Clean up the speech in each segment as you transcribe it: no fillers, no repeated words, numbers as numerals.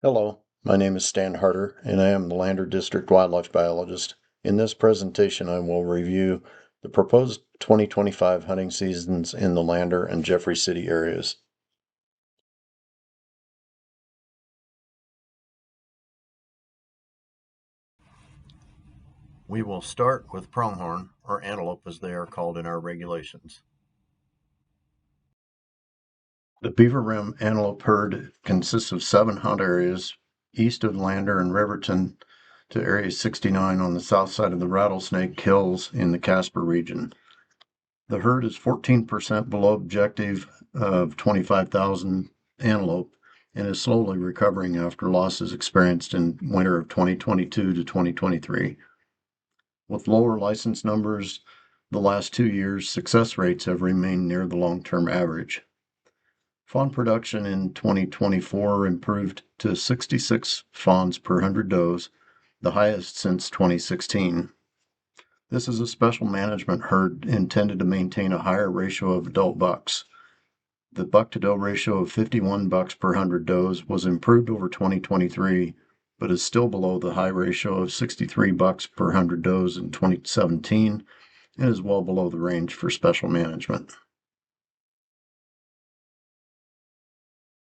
Hello, my name is Stan Harder, and I am the Lander District Wildlife Biologist. In this presentation, I will review the proposed 2025 hunting seasons in the Lander and Jeffrey City areas. We will start with pronghorn, or antelope as they are called in our regulations. The Beaver Rim antelope herd consists of 7 hunt areas east of Lander and Riverton to Area 69 on the south side of the Rattlesnake Hills in the Casper region. The herd is 14% below objective of 25,000 antelope and is slowly recovering after losses experienced in winter of 2022 to 2023. With lower license numbers the last 2 years, success rates have remained near the long-term average. Fawn production in 2024 improved to 66 fawns per 100 does, the highest since 2016. This is a special management herd intended to maintain a higher ratio of adult bucks. The buck-to-doe ratio of 51 bucks per 100 does was improved over 2023, but is still below the high ratio of 63 bucks per 100 does in 2017 and is well below the range for special management.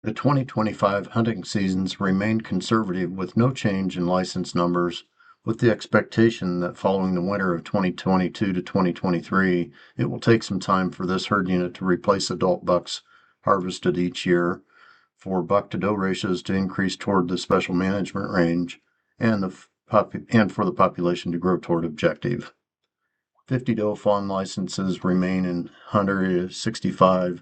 The 2025 hunting seasons remain conservative with no change in license numbers, with the expectation that following the winter of 2022 to 2023, it will take some time for this herd unit to replace adult bucks harvested each year, for buck-to-doe ratios to increase toward the special management range, and for the population to grow toward objective. 50 doe fawn licenses remain in Hunt Area 65,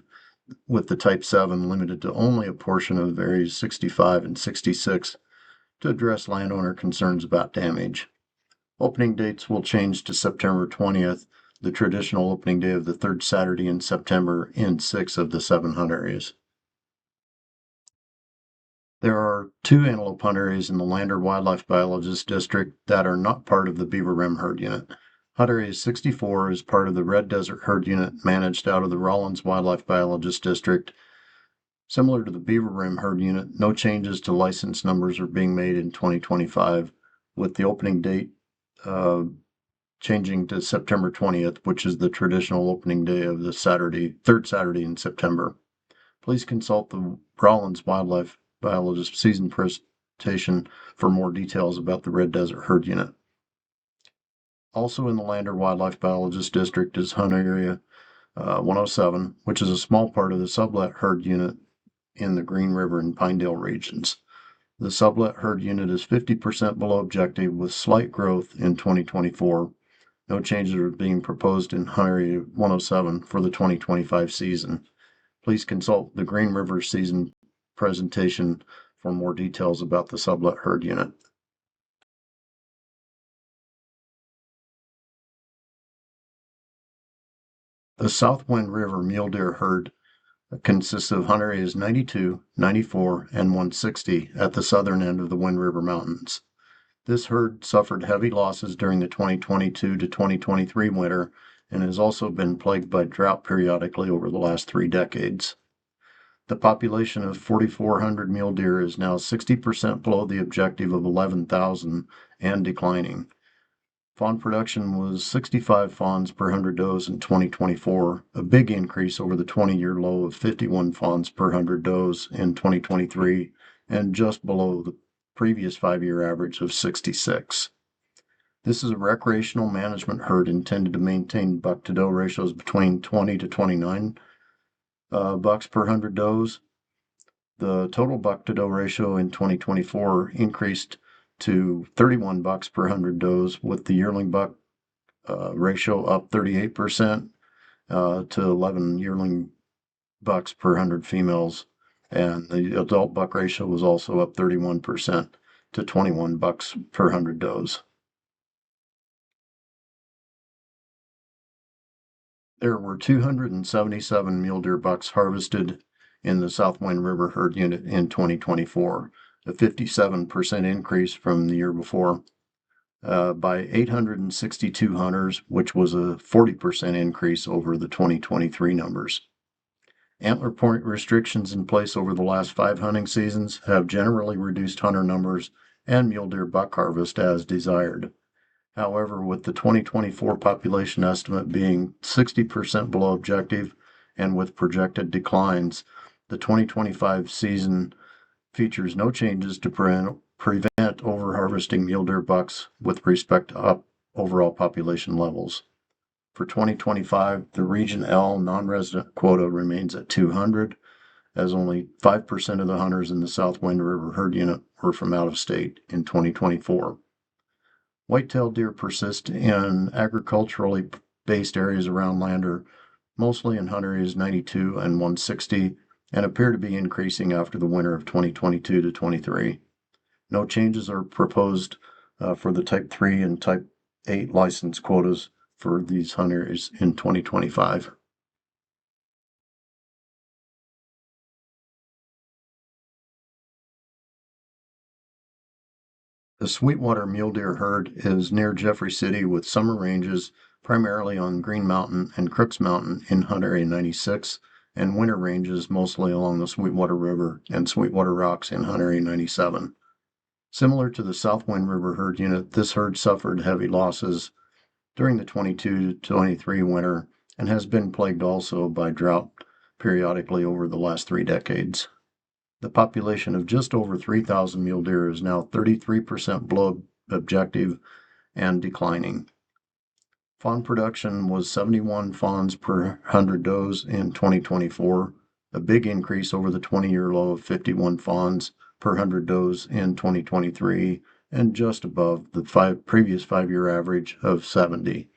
with the Type 7 limited to only a portion of areas 65 and 66 to address landowner concerns about damage. Opening dates will change to September 20th, the traditional opening day of the third Saturday in September in 6 of the 7 hunt areas. There are 2 antelope hunt areas in the Lander Wildlife Biologist District that are not part of the Beaver Rim herd unit. Hunt Area 64 is part of the Red Desert herd unit managed out of the Rawlins Wildlife Biologist District. Similar to the Beaver Rim herd unit, no changes to license numbers are being made in 2025, with the opening date changing to September 20th, which is the traditional opening day of the third Saturday in September. Please consult the Rawlins Wildlife Biologist season presentation for more details about the Red Desert herd unit. Also in the Lander Wildlife Biologist District is Hunt Area 107, which is a small part of the sublet herd unit in the Green River and Pinedale regions. The sublet herd unit is 50% below objective with slight growth in 2024. No changes are being proposed in Hunt Area 107 for the 2025 season. Please consult the Green River season presentation for more details about the sublet herd unit. The Southwind River mule deer herd consists of hunt areas 92, 94, and 160 at the southern end of the Wind River Mountains. This herd suffered heavy losses during the 2022 to 2023 winter and has also been plagued by drought periodically over the last 3 decades. The population of 4,400 mule deer is now 60% below the objective of 11,000 and declining. Fawn production was 65 fawns per 100 does in 2024, a big increase over the 20-year low of 51 fawns per 100 does in 2023, and just below the previous 5-year average of 66. This is a recreational management herd intended to maintain buck-to-doe ratios between 20 to 29 bucks per 100 does. The total buck-to-doe ratio in 2024 increased to 31 bucks per 100 does, with the yearling buck ratio up 38% to 11 yearling bucks per 100 females, and the adult buck ratio was also up 31% to 21 bucks per 100 does. There were 277 mule deer bucks harvested in the Southwind River herd unit in 2024, a 57% increase from the year before, by 862 hunters, which was a 40% increase over the 2023 numbers. Antler point restrictions in place over the last 5 hunting seasons have generally reduced hunter numbers and mule deer buck harvest as desired. However, with the 2024 population estimate being 60% below objective and with projected declines, the 2025 season features no changes to prevent overharvesting mule deer bucks with respect to overall population levels. For 2025, the Region L non-resident quota remains at 200, as only 5% of the hunters in the South Wind River herd unit were from out of state in 2024. White-tailed deer persist in agriculturally based areas around Lander, mostly in hunt areas 92 and 160, and appear to be increasing after the winter of 2022 to 23. No changes are proposed for the Type 3 and Type 8 license quotas for these hunt areas in 2025. The Sweetwater mule deer herd is near Jeffrey City with summer ranges primarily on Green Mountain and Crooks Mountain in Hunt Area 96 and winter ranges mostly along the Sweetwater River and Sweetwater Rocks in Hunt Area 97. Similar to the South Wind River herd unit, this herd suffered heavy losses during the 22 to 23 winter and has been plagued also by drought periodically over the last 3 decades. The population of just over 3,000 mule deer is now 33% below objective and declining. Fawn production was 71 fawns per 100 does in 2024, a big increase over the 20-year low of 51 fawns per 100 does in 2023 and just above the previous 5-year average of 70.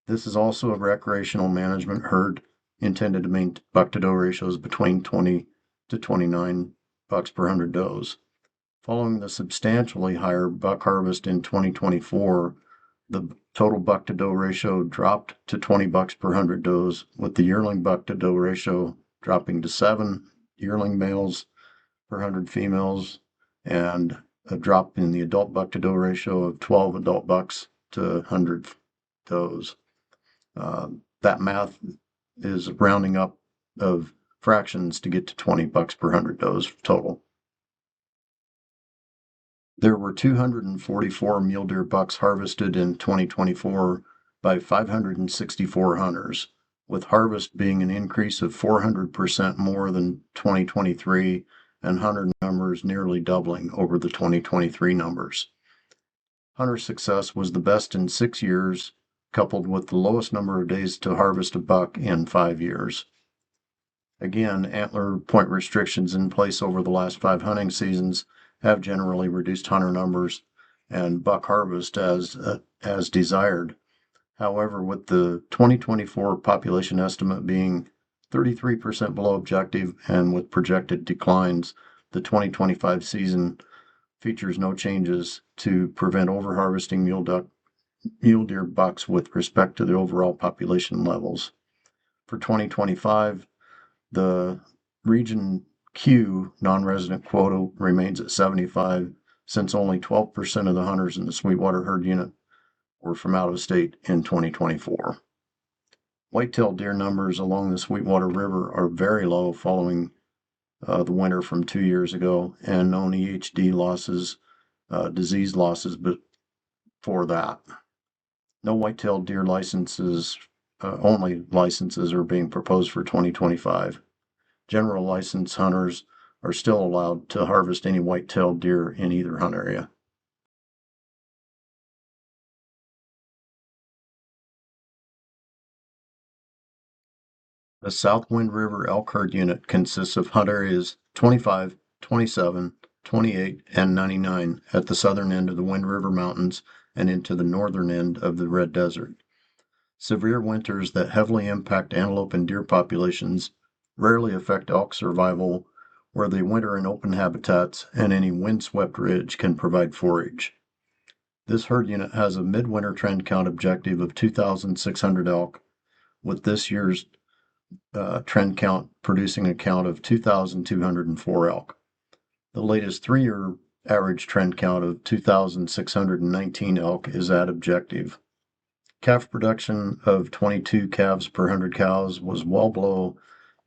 This is also a recreational management herd intended to maintain buck-to-doe ratios between 20 to 29 bucks per 100 does. Following the substantially higher buck harvest in 2024, the total buck-to-doe ratio dropped to 20 bucks per 100 does, with the yearling buck-to-doe ratio dropping to 7 yearling males per 100 females, and a drop in the adult buck-to-doe ratio of 12 adult bucks to 100 does. That math is rounding up of fractions to get to 20 bucks per 100 does total. There were 244 mule deer bucks harvested in 2024 by 564 hunters, with harvest being an increase of 400% more than 2023 and hunter numbers nearly doubling over the 2023 numbers. Hunter success was the best in 6 years, coupled with the lowest number of days to harvest a buck in 5 years. Again, antler point restrictions in place over the last 5 hunting seasons have generally reduced hunter numbers and buck harvest as desired. However, with the 2024 population estimate being 33% below objective and with projected declines, the 2025 season features no changes to prevent overharvesting mule deer bucks with respect to the overall population levels. For 2025, the Region Q non-resident quota remains at 75, since only 12% of the hunters in the Sweetwater herd unit were from out of state in 2024. White-tailed deer numbers along the Sweetwater River are very low following the winter from 2 years ago and known EHD losses, disease losses, but for that. No white-tailed deer licenses, only licenses are being proposed for 2025. General license hunters are still allowed to harvest any white-tailed deer in either hunt area. The South Wind River elk herd unit consists of hunt areas 25, 27, 28, and 99 at the southern end of the Wind River Mountains and into the northern end of the Red Desert. Severe winters that heavily impact antelope and deer populations rarely affect elk survival, where they winter in open habitats and any windswept ridge can provide forage. This herd unit has a midwinter trend count objective of 2,600 elk, with this year's trend count producing a count of 2,204 elk. The latest 3-year average trend count of 2,619 elk is at objective. Calf production of 22 calves per 100 cows was well below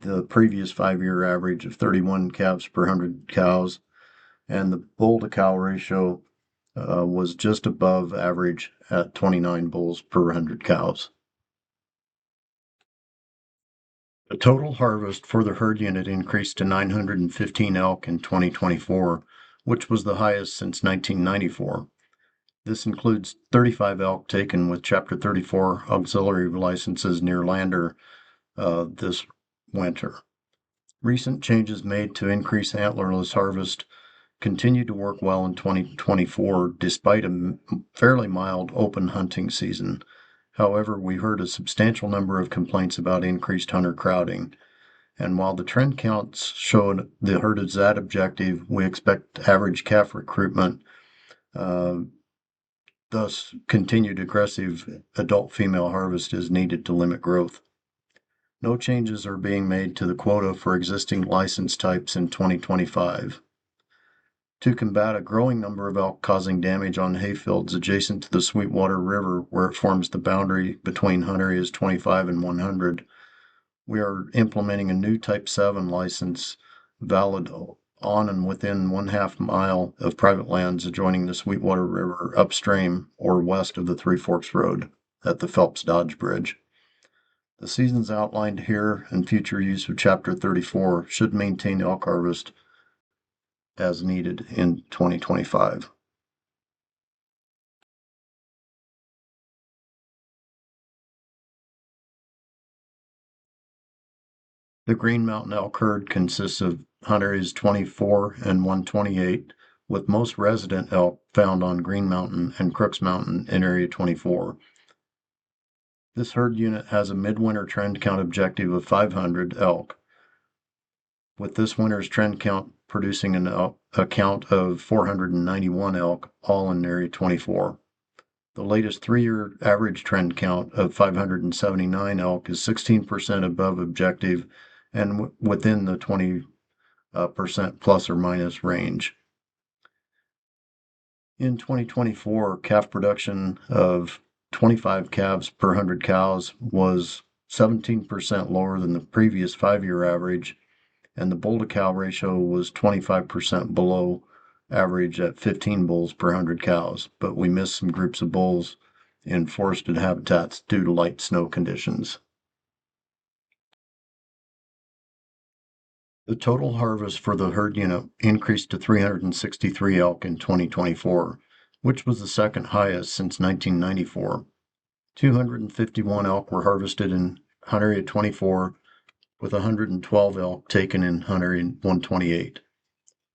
the previous 5-year average of 31 calves per 100 cows, and the bull to cow ratio was just above average at 29 bulls per 100 cows. The total harvest for the herd unit increased to 915 elk in 2024, which was the highest since 1994. This includes 35 elk taken with Chapter 34 auxiliary licenses near Lander this winter. Recent changes made to increase antlerless harvest continued to work well in 2024 despite a fairly mild open hunting season. However, we heard a substantial number of complaints about increased hunter crowding. And while the trend counts showed the herd is at objective, we expect average calf recruitment, thus continued aggressive adult female harvest is needed to limit growth. No changes are being made to the quota for existing license types in 2025. To combat a growing number of elk causing damage on hayfields adjacent to the Sweetwater River, where it forms the boundary between hunt areas 25 and 100, we are implementing a new Type 7 license valid on and within 1/2 mile of private lands adjoining the Sweetwater River upstream or west of the Three Forks Road at the Phelps Dodge Bridge. The seasons outlined here and future use of Chapter 34 should maintain elk harvest as needed in 2025. The Green Mountain elk herd consists of hunt areas 24 and 128, with most resident elk found on Green Mountain and Crooks Mountain in Area 24. This herd unit has a midwinter trend count objective of 500 elk, with this winter's trend count producing a count of 491 elk, all in Area 24. The latest 3-year average trend count of 579 elk is 16% above objective and within the 20% plus or minus range. In 2024, calf production of 25 calves per 100 cows was 17% lower than the previous 5-year average, and the bull to cow ratio was 25% below average at 15 bulls per 100 cows, but we missed some groups of bulls in forested habitats due to light snow conditions. The total harvest for the herd unit increased to 363 elk in 2024, which was the second highest since 1994. 251 elk were harvested in hunt area 24, with 112 elk taken in hunt area 128.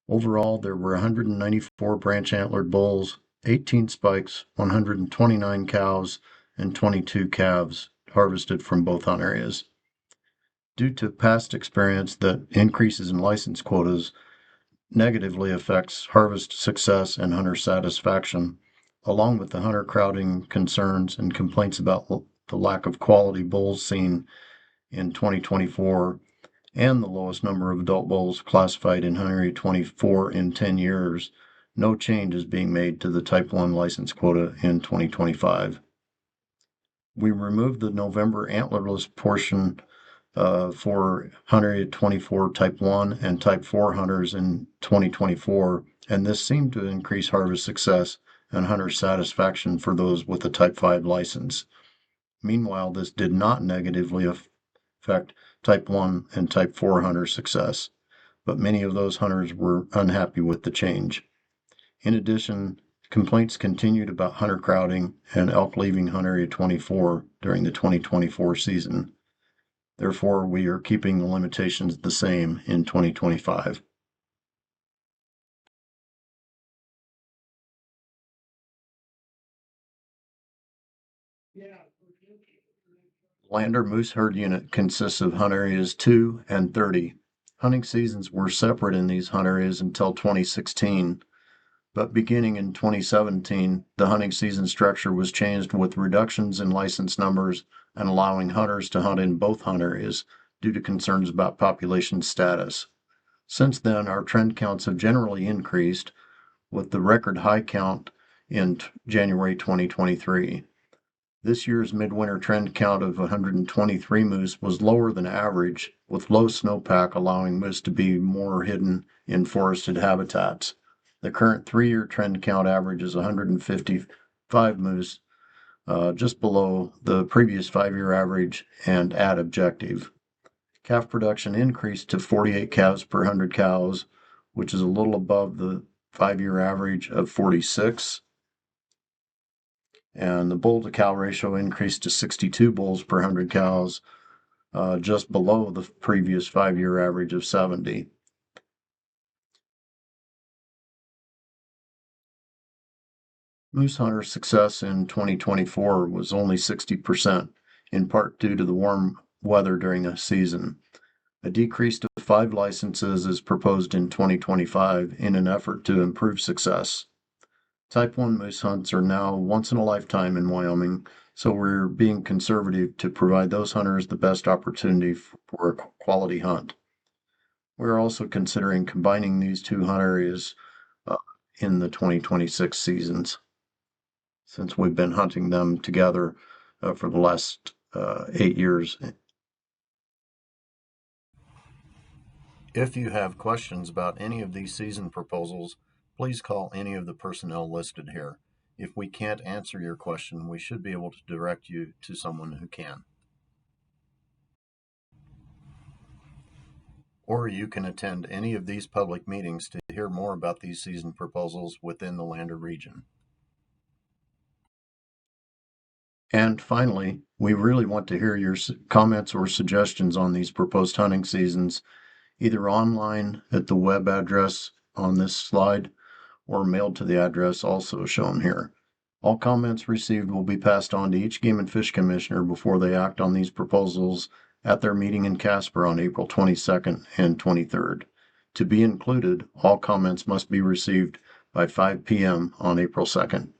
Overall, there were 194 branch antlered bulls, 18 spikes, 129 cows, and 22 calves harvested from both hunt areas. Due to past experience that increases in license quotas negatively affects harvest success and hunter satisfaction, along with the hunter crowding concerns and complaints about the lack of quality bulls seen in 2024 and the lowest number of adult bulls classified in hunt area 24 in 10 years, no change is being made to the Type 1 license quota in 2025. We removed the November antlerless portion for hunt area 24 Type 1 and Type 4 hunters in 2024, and this seemed to increase harvest success and hunter satisfaction for those with a Type 5 license. Meanwhile, this did not negatively affect Type 1 and Type 4 hunter success, but many of those hunters were unhappy with the change. In addition, complaints continued about hunter crowding and elk leaving hunt area 24 during the 2024 season. Therefore, we are keeping the limitations the same in 2025. Lander Moose Herd Unit consists of hunt areas 2 and 30. Hunting seasons were separate in these hunt areas until 2016, but beginning in 2017, the hunting season structure was changed with reductions in license numbers and allowing hunters to hunt in both hunt areas due to concerns about population status. Since then, our trend counts have generally increased, with the record high count in January 2023. This year's midwinter trend count of 123 moose was lower than average, with low snowpack allowing moose to be more hidden in forested habitats. The current 3-year trend count average is 155 moose, just below the previous 5-year average and at objective. Calf production increased to 48 calves per 100 cows, which is a little above the 5-year average of 46. And the bull to cow ratio increased to 62 bulls per 100 cows, just below the previous 5-year average of 70. Moose hunter success in 2024 was only 60%, in part due to the warm weather during the season. A decrease to 5 licenses is proposed in 2025 in an effort to improve success. Type 1 moose hunts are now once in a lifetime in Wyoming, so we're being conservative to provide those hunters the best opportunity for a quality hunt. We're also considering combining these two hunt areas in the 2026 seasons, since we've been hunting them together for the last 8 years. If you have questions about any of these season proposals, please call any of the personnel listed here. If we can't answer your question, we should be able to direct you to someone who can. Or you can attend any of these public meetings to hear more about these season proposals within the Lander region. And finally, we really want to hear your comments or suggestions on these proposed hunting seasons, either online at the web address on this slide or mailed to the address also shown here. All comments received will be passed on to each Game and Fish Commissioner before they act on these proposals at their meeting in Casper on April 22nd and 23rd. To be included, all comments must be received by 5 p.m. on April 2nd.